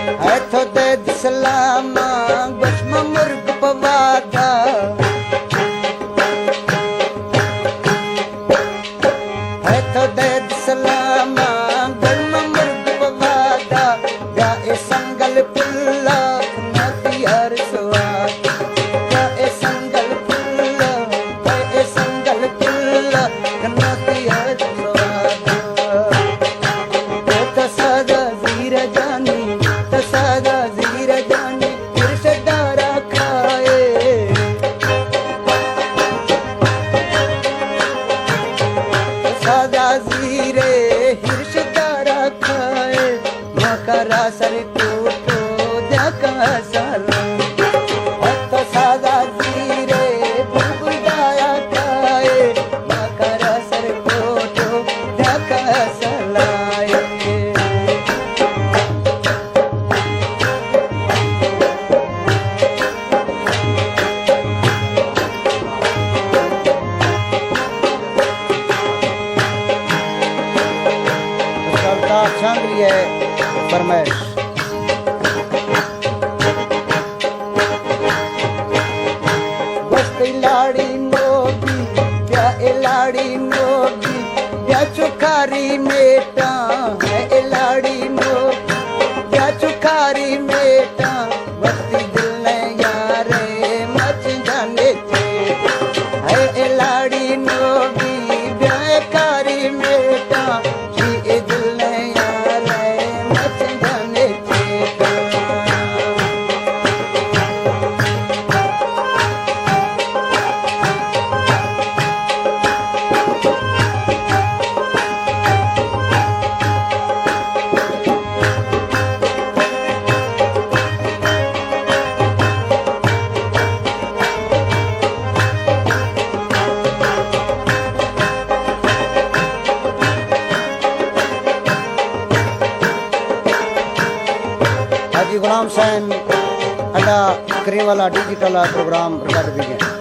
है तो दे सलामा बसम मुर्ग पवादा है तो दे सलामा बसम मुर्ग पवादा या ए संगल पुल्ला नदी हर स्वाद या ए संगल पुल्ला नदी हर स्वाद तो सदा जीर जानी इर्शदारा खाए सदा जीरे इर्शदारा खाए मकरा सर को देखा साला तो सदा जीरे बुलबुलाया खाए मकरा सर को देखा सलाए छांगरी है फरमाइश बस्ती लाड़ी नोगी क्या चुखारी मेटा है लाड़ी नोगी क्या चुखारी मेटा बस्ती दिल ने यारे मच जाने थे है लाड़ी नोगी ब्याकारी मेटा हाजी गुलाम हुसैन अड्डा करीम वाला डिजिटल प्रोग्राम रिकॉर्ड भी है।